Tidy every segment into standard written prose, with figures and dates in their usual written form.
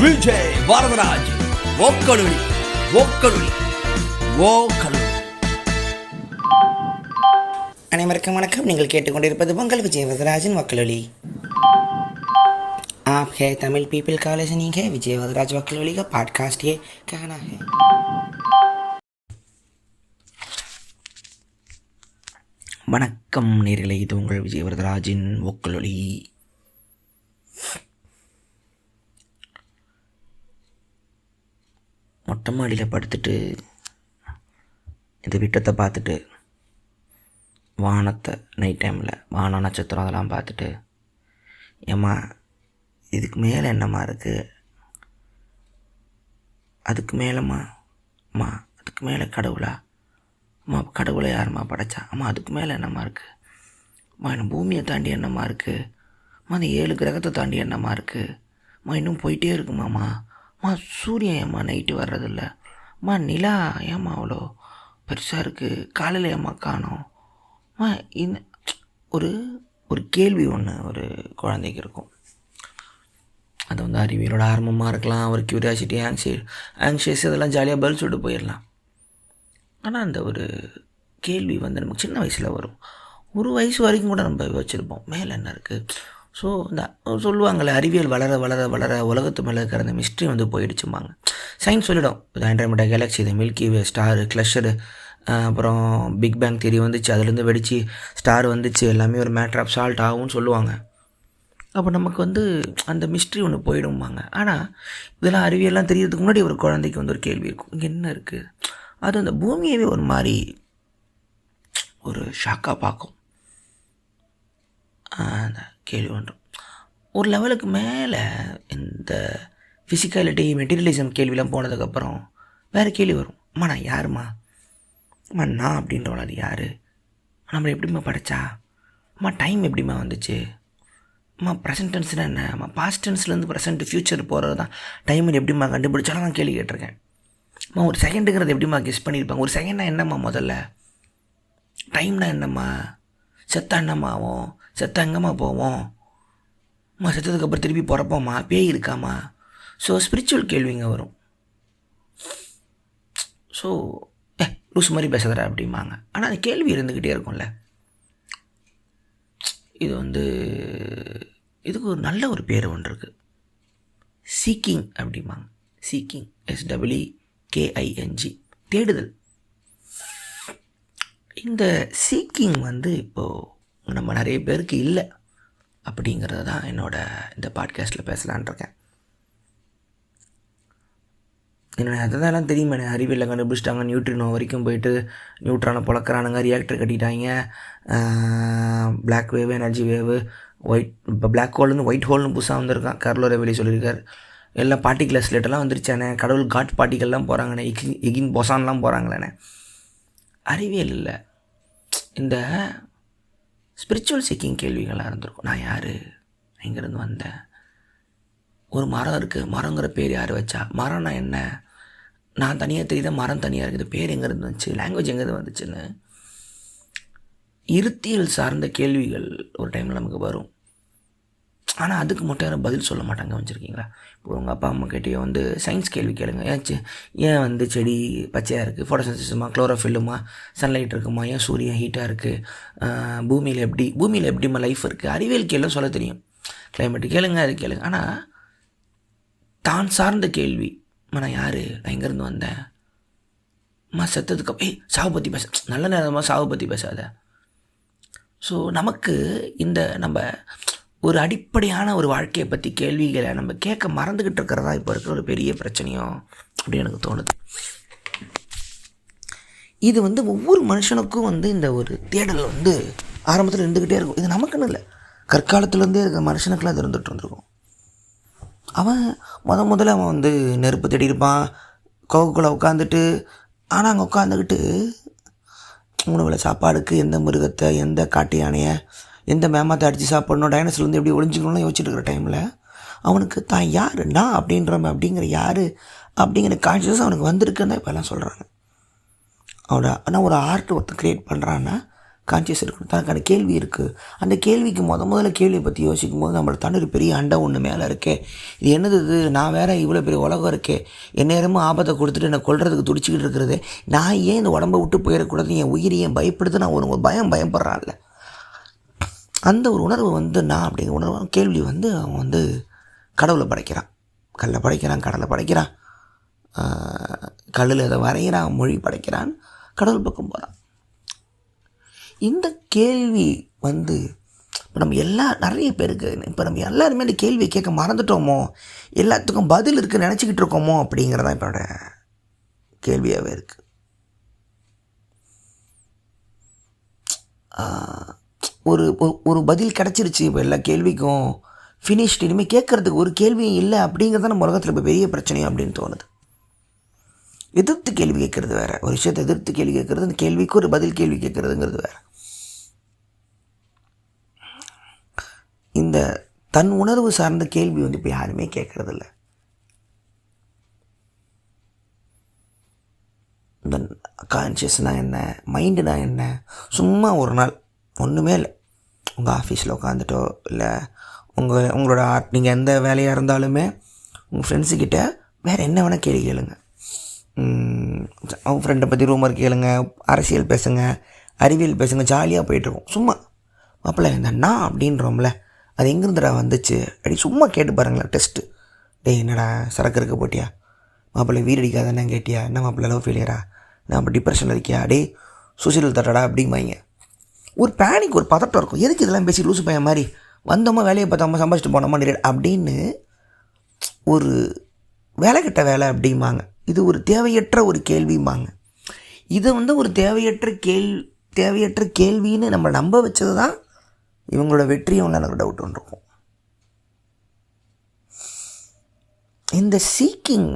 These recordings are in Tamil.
விஜய் வரதராஜ் ஓக்கலுளி ஓக்கலுளி ஓக்கலுளி. அனைவருக்கும் வணக்கம். நீங்கள் கேட்டுக்கொண்டிருப்பது உங்கள் விஜய் வரதராஜின் वक्लुली. आप है तमिल पीपल का लिसनिंग है विजय वरदराज वक्लुली का पॉडकास्ट ये कहना है. வணக்கம் நேயர்களே, இது உங்கள் விஜய் வரதராஜின் वक्लुली. மொட்டை மாடியில் படுத்துட்டு இந்த விட்டத்தை பார்த்துட்டு வானத்தை நைட் டைமில் வானம் நட்சத்திரம் அதெல்லாம் பார்த்துட்டு, ஏம்மா இதுக்கு மேலே என்னம்மா இருக்குது, அதுக்கு மேலேம்மா அம்மா அதுக்கு மேலே கடவுளா, அம்மா கடவுளை யாரும்மா படைச்சா, அம்மா அதுக்கு மேலே என்னம்மா இருக்குது, அம்மா இன்னும் பூமியை தாண்டி என்னம்மா இருக்குது, அம்மா அந்த 7 கிரகத்தை தாண்டி என்னம்மா இருக்குது, அம்மா இன்னும் போயிட்டே இருக்குமாம்மா, அம்மா சூரியன் ஏம்மா நைட்டு வர்றதில்ல, அம்மா நிலா ஏம்மா அவ்வளோ பெருசாக இருக்குது, காலையில் ஏம்மா காணோம், அம்மா இன்னும் ஒரு ஒரு கேள்வி ஒன்று ஒரு குழந்தைக்கு இருக்கும். அது வந்து அறிவியலோட ஆரம்பமாக இருக்கலாம், ஒரு க்யூரியாசிட்டி ஆங்ஷியஸ் இதெல்லாம் ஜாலியாக பதில் சொல்லிட்டு போயிடலாம். ஆனால் அந்த ஒரு கேள்வி வந்து நமக்கு சின்ன வயசில் வரும். ஒரு வயசு வரைக்கும் கூட நம்ம வச்சுருப்போம், மேலே என்ன இருக்குது. ஸோ இந்த சொல்லுவாங்கள்ல, அறிவியல் வளர வளர வளர உலகத்து மேலே இருக்கிற அந்த மிஸ்ட்ரி வந்து போயிடுச்சும்பாங்க. சயின்ஸ் சொல்லிடும், இது ஆண்ட்ரோமேடா கேலக்ஸி, இது மில்கி வே ஸ்டாரு கிளஸ்டரு, அப்புறம் பிக் பேங் தியரி வந்துச்சு, அதுலேருந்து வெடித்து ஸ்டார் வந்துச்சு, எல்லாமே ஒரு மேட்ரு ஆஃப் சால்ட் ஆகும்னு சொல்லுவாங்க. அப்போ நமக்கு வந்து அந்த மிஸ்ட்ரி ஒன்று போயிடும்பாங்க. ஆனால் இதெல்லாம் அறிவியெல்லாம் தெரியறதுக்கு முன்னாடி ஒரு குழந்தைக்கு வந்து ஒரு கேள்வி இருக்கும், இங்கே என்ன இருக்குது. அது அந்த பூமியவே ஒரு மாதிரி ஒரு ஷாக்காக பார்க்கும். அந்த கேள்வி ஒன்றும் ஒரு லெவலுக்கு மேலே இந்த ஃபிசிக்காலிட்டி மெட்டீரியலிசம் கேள்விலாம் போனதுக்கப்புறம் வேறு கேள்வி வரும். அம்மா நான் யாரும்மா, அம்மா நான் அப்படின்றவள அது யார், நம்மளை எப்படிம்மா படைச்சா, அம்மா டைம் எப்படிம்மா வந்துச்சு, அம்மா ப்ரெசன்ட் டென்ஸ்னால் என்ன, அம்மா பாஸ்ட் டென்ஸ்லேருந்து ப்ரெசென்ட் ஃப்யூச்சர் போகிறது தான் டைம் எப்படிம்மா கண்டுபிடிச்சாலும் நான் கேள்வி கேட்டிருக்கேன். அம்மா ஒரு செகண்டுங்கிறது எப்படிம்மா கெஸ் பண்ணியிருப்பாங்க, ஒரு செகண்ட்னா என்னம்மா, முதல்ல டைம்னா என்னம்மா, செத்தா என்னம்மா ஆகும், செத்தா எங்கம்மா போவோம், அம்மா செத்ததுக்கப்புறம் திருப்பி பிறப்போம்மா, பேய் இருக்காம்மா. ஸோ ஸ்பிரிச்சுவல் கேள்விங்க வரும். ஸோ லூஸ் மாதிரி பேசுகிறா அப்படிம்பாங்க. ஆனால் அந்த கேள்வி இருந்துக்கிட்டே இருக்கும்ல. இது வந்து இதுக்கு ஒரு நல்ல ஒரு பேர் ஒன்று இருக்குது, சீக்கிங் அப்படிம்பாங்க. சீக்கிங் SEEKING, தேடுதல். இந்த சீக்கிங் வந்து இப்போது நம்ம நிறைய பேருக்கு இல்லை அப்படிங்கிறது தான் இந்த பாட்காஸ்ட்டில் பேசலான் இருக்கேன். என்னென்ன அதெல்லாம் தெரியுமா, அறிவியலில் கண்டுபிடிச்சிட்டாங்க, நியூட்ரினோ வரைக்கும் போயிட்டு நியூட்ரானை பொழக்கிறானுங்க, ரியாக்டர் கட்டிட்டாங்க, பிளாக் வேவ், எனர்ஜி வேவு, இப்போ பிளாக் ஹோல்னு ஒயிட் ஹோல்னு புதுசாக வந்திருக்கான், கர்லோ ரெவெலி சொல்லியிருக்கார். எல்லாம் பார்ட்டிகுலர் ஸ்லேட்டெல்லாம் வந்துருச்சானே, கடவுள் காட் பார்ட்டிகல்லாம் போகிறாங்கண்ணே, எகின் பொசான்லாம் போகிறாங்களேண்ணே. அறிவியல் இல்லை, இந்த ஸ்பிரிச்சுவல் சீக்கிங் கேள்விகளாக இருந்திருக்கும். நான் யார், எங்கேருந்து வந்தேன், ஒரு மரம் இருக்குது, மரங்கிற பேர் யார் வச்சா, மரம்னா என்ன, நான் தனியாக தெரியுதா, மரம் தனியாக இருக்குது, பேர் எங்கேருந்து வந்துச்சு, லாங்குவேஜ் எங்கேருந்து வந்துச்சுன்னு இருத்தியல் சார்ந்த கேள்விகள் ஒரு டைமில் நமக்கு வரும். ஆனால் அதுக்கு மட்டும் யாரும் பதில் சொல்ல மாட்டாங்க. வச்சுருக்கீங்களா, இப்போ உங்கள் அப்பா அம்மா கிட்டேயே வந்து சயின்ஸ் கேள்வி கேளுங்க, ஏன் வந்து செடி பச்சையாக இருக்குது, ஃபோட்டோசிந்தசிஸுமா, குளோரோஃபில்லுமா, சன்லைட் இருக்குமா, ஏன் சூரியன் ஹீட்டாக இருக்குது, பூமியில் எப்படிமா லைஃப் இருக்குது, அறிவியல் கேள்வி சொல்ல தெரியும், கிளைமேட்டு கேளுங்க, அது கேளுங்க. ஆனால் தான் சார்ந்த கேள்வி, நான் யார், நான் எங்கேருந்து வந்தேன், அம்மா செத்ததுக்கு சாவை பற்றி பேச, நல்ல நேரமாக சாவை பற்றி பேசாத. ஸோ நமக்கு இந்த நம்ம ஒரு அடிப்படையான ஒரு வாழ்க்கையை பற்றி கேள்விகளை நம்ம கேட்க மறந்துக்கிட்டு இருக்கிறதா இப்போ இருக்கிற ஒரு பெரிய பிரச்சனையும் அப்படின்னு எனக்கு தோணுது. இது வந்து ஒவ்வொரு மனுஷனுக்கும் வந்து இந்த ஒரு தேடல் வந்து ஆரம்பத்தில் இருந்துக்கிட்டே இருக்கும். இது நமக்குன்னு இல்லை, கற்காலத்துலேருந்தே இருக்கிற மனுஷனுக்கெல்லாம் அது இருந்துகிட்டு வந்துருக்கும். அவன் முதல்ல அவன் வந்து நெருப்பு தேடியிருப்பான், கோவுக்குள்ளே உட்காந்துட்டு. ஆனால் அங்கே உட்காந்துக்கிட்டு உணவில் சாப்பாடுக்கு எந்த மிருகத்தை, எந்த காட்டு யானையை, எந்த மேமாத்தை அடித்து சாப்பிடணும், டைனோசர்லேருந்து எப்படி ஒழிஞ்சிக்கணும்னு யோசிச்சுட்டு இருக்கிற டைமில் அவனுக்கு தான் யார், நான் அப்படிங்கிற யார் அப்படிங்கிற கான்ஷியஸ் அவனுக்கு வந்திருக்குன்னு தான் இப்போல்லாம் சொல்கிறாங்க. ஆனால் ஒரு ஆர்ட் ஒருத்தன் க்ரியேட் பண்ணுறான்னா கான்சியஸ் இருக்கணும், தனக்கான கேள்வி இருக்குது. அந்த கேள்விக்கு முதல்ல கேள்வியை பற்றி யோசிக்கும் போது நம்மளை தாண்டி ஒரு பெரிய அண்டம் ஒன்று மேலே இருக்கே, இது என்னது இது, நான் வேறு இவ்வளோ பெரிய உலகம் இருக்கே, எந்நேரமும் ஆபத்தை கொடுத்துட்டு என்னை கொல்றதுக்கு துடிச்சிக்கிட்டு இருக்கிறது, நான் ஏன் இந்த உடம்பை விட்டு போயிடக்கூடாது, என் உயிரை ஏன் பயப்படுது, நான் ஒரு பயப்படுறான்ல, அந்த ஒரு உணர்வு நான் அப்படிங்கிற உணர்வு கேள்வி அவன் கடவுளை படைக்கிறான், கல்லை படைக்கிறான், கடலை படைக்கிறான், கல்லில் அதை வரைகிறான், மொழி படைக்கிறான், கடவுள் பக்கம் போகிறான். இந்த கேள்வி இப்போ நம்ம நிறைய பேருக்கு இப்போ நம்ம எல்லாருமே இந்த கேள்வியை கேட்க மறந்துட்டோமோ, எல்லாத்துக்கும் பதில் இருக்குன்னு நினச்சிக்கிட்டு இருக்கோமோ அப்படிங்கிறதான் இப்போ கேள்வியாகவே இருக்குது. ஒரு பதில் கிடச்சிருச்சு, இப்போ எல்லா கேள்விக்கும் ஃபினிஷ்டு, இனிமேல் கேட்குறதுக்கு ஒரு கேள்வியும் இல்லை அப்படிங்கிறது நம்ம உலகத்தில் இப்போ பெரிய பிரச்சனையும் அப்படின்னு தோணுது. எதிர்த்து கேள்வி கேட்குறது வேறு, ஒரு விஷயத்தை எதிர்த்து கேள்வி கேட்குறது, அந்த கேள்விக்கு ஒரு பதில் கேள்வி கேட்குறதுங்கிறது வேறு. இந்த தன் உணர்வு சார்ந்த கேள்வி இப்போ யாருமே கேட்குறதில்ல. இந்த கான்ஷியஸ்னால் என்ன, மைண்டுனா என்ன, சும்மா ஒரு நாள் ஒன்றுமே இல்லை, உங்கள் ஆஃபீஸில் உட்காந்துட்டோ இல்லை உங்களோட நீங்கள் எந்த வேலையாக இருந்தாலுமே உங்கள் ஃப்ரெண்ட்ஸுக்கிட்ட வேறு என்ன வேணால் கேள்வி கேளுங்க. அவங்க ஃப்ரெண்டை பற்றி ரூமர் கேளுங்க, அரசியல் பேசுங்க, அறிவியல் பேசுங்க, ஜாலியாக போயிட்டுருக்கோம். சும்மா மாப்பிள்ளை இந்த நான் அப்படின்றோம்ல, அது எங்கேருந்துடா வந்துச்சு அப்படி சும்மா கேட்டு பாருங்களேன், டெஸ்ட்டு. டேய் என்னடா சரக்கு இருக்க போட்டியா, மாப்பிள்ளை வீரடிக்காதானே கேட்டியா, என்ன மாப்பிள்ளை லவ் ஃபெயிலியரா, நான் அப்போ டிப்ரெஷனில் இருக்கியா, டே சூசைடல் தட்டடா அப்படிம்பாங்க. ஒரு பேனிக், ஒரு பதட்டம் இருக்கும், எதுக்கு இதெல்லாம் பேசி லூசு பையன் மாதிரி வந்தோமா வேலையை பார்த்தாம சம்பாதிச்சிட்டு போனோமா அப்படின்னு ஒரு வேலை கிட்ட வேலை அப்படிம்பாங்க. இது ஒரு தேவையற்ற ஒரு கேள்விம்பாங்க. இதை ஒரு தேவையற்ற கேள்வின்னு நம்ம நம்ப வச்சது தான் இவங்களோட வெற்றியும் எனக்கு டவுட் ஒன்று இருக்கும். இந்த சீக்கிங்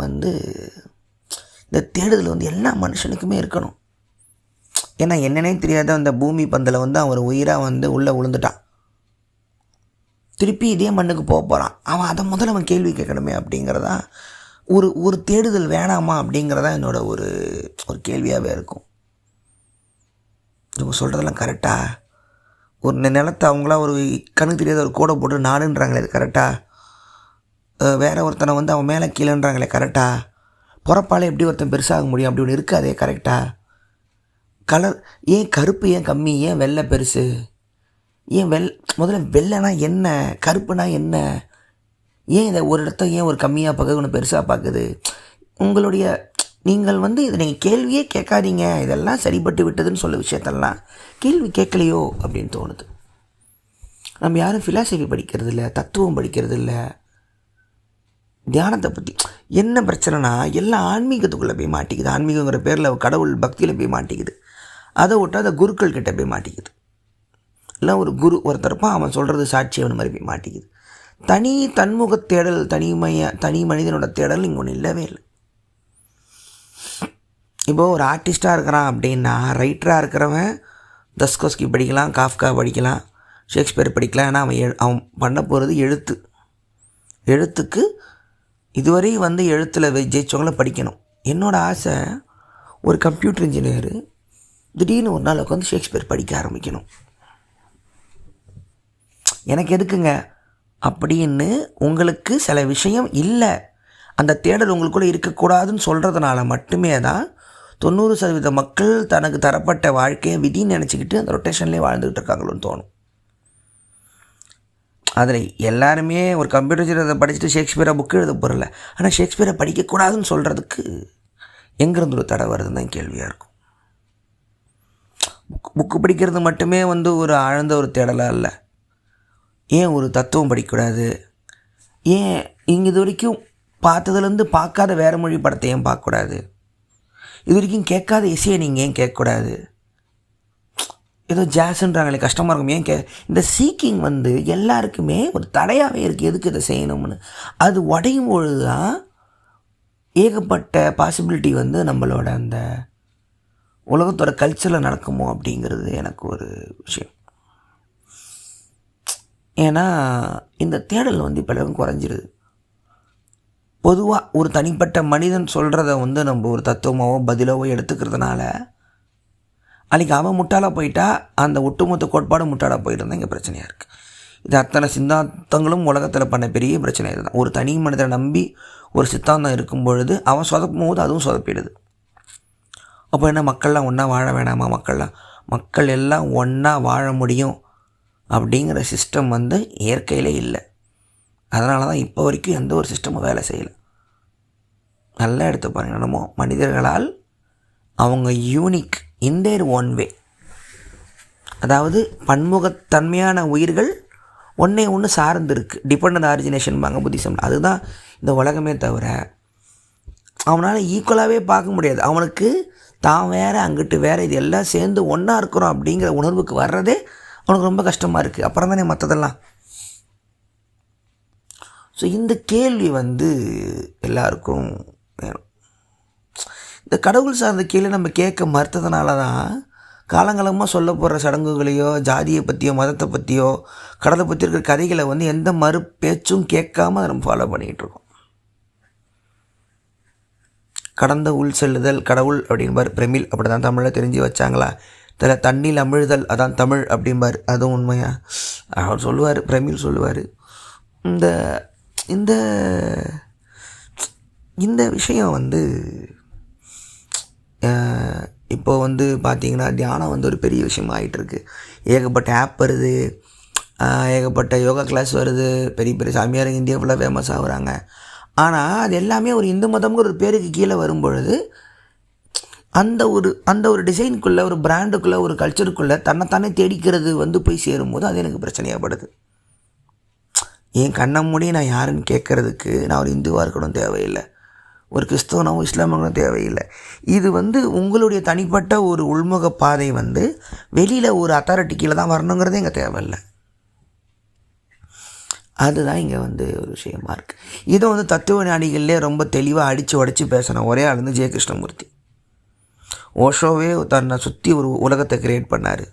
இந்த தேடுதல் எல்லா மனுஷனுக்குமே இருக்கணும். ஏன்னா என்னன்னே தெரியாத அந்த பூமி பந்தில் அவன் உயிராக உள்ளே விழுந்துட்டான், திருப்பி இதே மண்ணுக்கு போக போகிறான், அவன் அதை முதல்ல அவன் கேள்வி கேட்கணுமே அப்படிங்கிறதா ஒரு தேடுதல் வேணாமா அப்படிங்கிறதா என்னோட ஒரு கேள்வியாகவே இருக்கும். இவங்க சொல்கிறதெல்லாம் கரெக்டாக, ஒரு நிலத்தை அவங்களாம் ஒரு கணக்கு தெரியாத ஒரு கோடை போட்டு நாடுன்றாங்களே அது கரெக்டாக, வேற ஒருத்தனை அவன் மேலே கீழேன்றாங்களே கரெக்டாக, பிறப்பாலே எப்படி ஒருத்தன் பெருசாக முடியும் அப்படி ஒன்று இருக்காதே கரெக்டாக, கலர் ஏன் கருப்பு ஏன் கம்மி, ஏன் வெள்ளை பெருசு, ஏன் முதல்ல வெள்ளைனா என்ன, கருப்புனா என்ன, ஏன் இதை ஒரு இடத்த ஏன் ஒரு கம்மியாக பார்க்குது ஒன்று பெருசாக பார்க்குது, உங்களுடைய நீங்கள் இதை நீங்கள் கேள்வியே கேட்காதீங்க, இதெல்லாம் சரிப்பட்டு விட்டதுன்னு சொல்ல விஷயத்தெல்லாம் கேள்வி கேட்கலையோ அப்படின்னு தோணுது. நம்ம யாரும் ஃபிலாசபி படிக்கிறது இல்லை, தத்துவம் படிக்கிறது இல்லை, தியானத்தை பற்றி என்ன பிரச்சனைனா எல்லாம் ஆன்மீகத்துக்குள்ளே போய் மாட்டிக்குது, ஆன்மீகங்கிற பேரில் கடவுள் பக்தியில் போய் மாட்டிக்குது, அதை விட்டு அதை குருக்கள் கிட்டே போய் மாட்டிக்குது, இல்லை ஒரு குரு ஒருத்தரப்பா அவன் சொல்கிறது சாட்சி அவன் மாதிரி போய் மாட்டிக்குது. தன்முக தேடல், தனி மனிதனோட தேடல் இங்கே ஒன்று இல்லவே இல்லை. இப்போது ஒரு ஆர்டிஸ்ட்டாக இருக்கிறான் அப்படின்னா, ரைட்டராக இருக்கிறவன் தஸ்கோஸ்கி படிக்கலாம், காஃப்கா படிக்கலாம், ஷேக்ஸ்பியர் படிக்கலாம். ஏன்னா அவன் பண்ண போகிறது எழுத்துக்கு இதுவரை எழுத்தில் ஜெயிச்சவங்கள படிக்கணும். என்னோடய ஆசை ஒரு கம்ப்யூட்டர் இன்ஜினியர் திடீர்னு ஒரு நாள் உட்காந்து ஷேக்ஸ்பியர் படிக்க ஆரம்பிக்கணும். எனக்கு எதுக்குங்க அப்படின்னு உங்களுக்கு சில விஷயம் இல்லை, அந்த தேடல் உங்களுக்குள்ளே இருக்கக்கூடாதுன்னு சொல்கிறதுனால மட்டுமே தான் 90% மக்கள் தனக்கு தரப்பட்ட வாழ்க்கையை விதின்னு நினச்சிக்கிட்டு அந்த ரொட்டேஷன்லேயே வாழ்ந்துக்கிட்டு இருக்காங்களோன்னு தோணும். அதில் எல்லாருமே ஒரு கம்ப்யூட்டர் இன்ஜினியரை படிச்சுட்டு ஷேக்ஸ்பியரை புக்கு எழுத போகிறல, ஆனால் ஷேக்ஸ்பியரை படிக்கக்கூடாதுன்னு சொல்கிறதுக்கு எங்கேருந்து ஒரு தடை வருதுன்னு தான் கேள்வியாக இருக்கும். புக்கு படிக்கிறது மட்டுமே ஒரு ஆழ்ந்த ஒரு தேடலாக இல்லை. ஏன் ஒரு தத்துவம் படிக்கக்கூடாது, ஏன் இங்கே இது வரைக்கும் பார்த்ததுலேருந்து பார்க்காத வேறு மொழி படத்தை ஏன் பார்க்கக்கூடாது, இது வரைக்கும் கேட்காத இசையை நீங்கள் ஏன் கேட்கக்கூடாது, ஏதோ ஜாஸுன்றாங்களே கஷ்டமாக இருக்கும் ஏன் இந்த சீக்கிங் எல்லாருக்குமே ஒரு தடையாகவே இருக்குது, எதுக்கு இதை செய்யணும்னு. அது உடையும் பொழுது தான் ஏகப்பட்ட பாசிபிலிட்டி நம்மளோட அந்த உலகத்தோட கல்ச்சரில் நடக்குமோ அப்படிங்கிறது எனக்கு ஒரு விஷயம். ஏன்னா இந்த தேடல் இப்போ எல்லாரும் குறைஞ்சிருது. பொதுவாக ஒரு தனிப்பட்ட மனிதன் சொல்கிறத நம்ம ஒரு தத்துவமாவோ பதிலாவோ எடுத்துக்கிறதுனால அன்றைக்கி அவன் முட்டாளாக போயிட்டா அந்த ஒட்டுமொத்த கோட்பாடும் முட்டாளாக போயிட்டு இங்கே பிரச்சனையாக இருக்குது. இது அத்தனை சித்தாந்தங்களும் உலகத்தில் பண்ண பெரிய பிரச்சனை இதுதான். ஒரு தனி மனிதனை நம்பி ஒரு சித்தாந்தம் இருக்கும் பொழுது அவன் சொதப்பும் போது அதுவும் சொதப்பிடுது. அப்போ என்ன, மக்கள்லாம் ஒன்றா வாழ வேணாமா? மக்கள் எல்லாம் ஒன்றா வாழ முடியும் அப்படிங்கிற சிஸ்டம் இயற்கையிலே இல்லை. அதனால தான் இப்போ வரைக்கும் எந்த ஒரு சிஸ்டமும் வேலை செய்யலை. நல்லா எடுத்து பாருங்கள், என்னமோ மனிதர்களால் அவங்க யூனிக் இன் தேர் ஒன் வே, அதாவது பன்முகத்தன்மையான உயிர்கள் ஒன்றே ஒன்று சார்ந்து இருக்குது. டிபெண்ட் ஆரிஜினேஷன் பாங்க புத்திசம். அதுதான் இந்த உலகமே தவிர அவனால் ஈக்குவலாகவே பார்க்க முடியாது. அவனுக்கு தான் வேறு அங்கிட்டு வேறு, இது எல்லாம் சேர்ந்து ஒன்றா இருக்கிறோம் அப்படிங்கிற உணர்வுக்கு வர்றதே அவனுக்கு ரொம்ப கஷ்டமாக இருக்குது. அப்புறம் தானே மற்றதெல்லாம். ஸோ இந்த கேள்வி எல்லாருக்கும் வேணும். இந்த கடவுள் சார்ந்த கேள்வி நம்ம கேட்க மறுத்ததுனால தான் காலங்காலமாக சொல்ல போகிற சடங்குகளையோ ஜாதியை பற்றியோ மதத்தை பற்றியோ கடலை பற்றி இருக்கிற கதைகளை எந்த மறு பேச்சும் கேட்காம அதை நம்ம ஃபாலோ பண்ணிகிட்ருக்கோம். கடந்த உள் செல்லுதல் கடவுள் அப்படின்பார் பிரமிழ். அப்படி தான் தமிழில் தெரிஞ்சு வச்சாங்களா? இதில் தண்ணில் அமிழ்தல் அதான் தமிழ் அப்படின்பார். அதுவும் உண்மையா? அவர் சொல்லுவார், பிரமிழ் சொல்லுவார். இந்த இந்த இந்த விஷயம் இப்போது பார்த்திங்கன்னா தியானம் ஒரு பெரிய விஷயம் ஆகிட்டுருக்கு. ஏகப்பட்ட ஆப் வருது, ஏகப்பட்ட யோகா கிளாஸ் வருது, பெரிய பெரிய சாமியார் இந்தியா ஃபுல்லாக ஃபேமஸ் ஆகுறாங்க. ஆனால் அது எல்லாமே ஒரு இந்து மதம்ங்கிற ஒரு பேருக்கு கீழே வரும்பொழுது அந்த ஒரு டிசைனுக்குள்ளே, ஒரு பிராண்டுக்குள்ளே, ஒரு கல்ச்சருக்குள்ளே தன்னைத்தானே தேடிக்கிறது போய் சேரும்போது அது எனக்கு பிரச்சனையாகப்படுது. என் கண்ணை மூடி நான் யாருன்னு கேட்குறதுக்கு நான் ஒரு இந்துவாக இருக்கணும் தேவையில்லை, ஒரு கிறிஸ்தவனாகவும் இஸ்லாமங்களும் தேவையில்லை. இது உங்களுடைய தனிப்பட்ட ஒரு உள்முக பாதை வெளியில் ஒரு அத்தாரிட்டி கீழே தான் வரணுங்கிறதே இங்கே தேவையில்லை. அதுதான் இங்கே ஒரு விஷயமா இருக்குது. இதை தத்துவ ஞானிகள்லேயே ரொம்ப தெளிவாக அடித்து உடச்சி பேசின ஒரே ஆள் ஜெய கிருஷ்ணமூர்த்தி. ஓஷோவே தன்னை சுற்றி ஒரு உலகத்தை கிரியேட் பண்ணார்.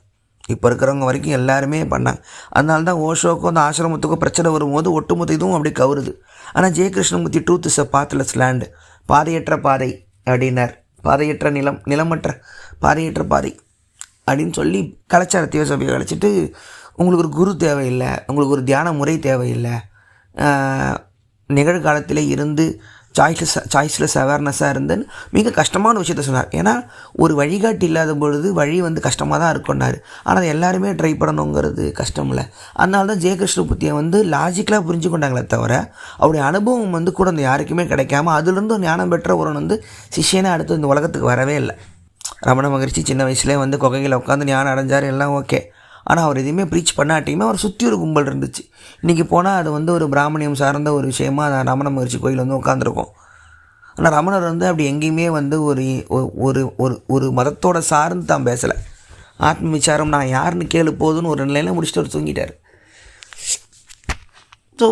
இப்போ இருக்கிறவங்க வரைக்கும் எல்லாருமே பண்ணாங்க. அதனால தான் ஓஷோக்கும் அந்த ஆசிரமத்துக்கும் பிரச்சனை வரும்போது ஒட்டுமொத்த இதுவும் அப்படி கவுருது. ஆனால் J Krishnamurti truth is a pathless land, பாதையற்ற பாதை அப்படின்னார். பாதையற்ற நிலம், நிலமற்ற பாதையற்ற பாதை அப்படின்னு சொல்லி கலாச்சார தேவசபையை கழிச்சிட்டு உங்களுக்கு ஒரு குரு தேவையில்லை, உங்களுக்கு ஒரு தியான முறை தேவையில்லை, நிகழ்காலத்தில் இருந்து சாய்ஸ்லெஸ் அவேர்னஸாக இருந்துன்னு மிக கஷ்டமான விஷயத்த சொன்னார். ஏன்னா ஒரு வழிகாட்டி இல்லாத பொழுது வழி கஷ்டமாக தான் இருக்குன்னாரு. ஆனால் அதை எல்லாருமே ட்ரை பண்ணணுங்கிறது கஷ்டம் இல்லை. அதனால தான் ஜெயகிருஷ்ணபுத்தியை லாஜிக்கலாக புரிஞ்சு கொண்டாங்களே தவிர அவருடைய அனுபவம் கூட அந்த யாருக்குமே கிடைக்காம அதுலேருந்து ஞானம் பெற்ற ஒருவன் சிஷ்யனே அடுத்து இந்த உலகத்துக்கு வரவே இல்லை. ரமண மகரிஷி சின்ன வயசுலேயே குகையில் உட்காந்து ஞானம் அடைஞ்சார், எல்லாம் ஓகே. ஆனால் அவர் எதுவுமே ப்ரீச் பண்ணாட்டியுமே அவர் சுற்றி ஒரு கும்பல் இருந்துச்சு. இன்றைக்கி போனால் அது ஒரு பிராமணியம் சார்ந்த ஒரு விஷயமாக அந்த ரமண மகரிஷி கோயில் உட்காந்துருக்கோம். ஆனால் ரமணர் அப்படி எங்கேயுமே ஒரு ஒரு ஒரு மதத்தோட சார்ந்து தான் பேசலை. ஆத்ம விசாரம் நான் யாருன்னு கேளு போதுன்னு ஒரு நிலையில் முடிச்சுட்டு அவர் தூங்கிட்டார். ஸோ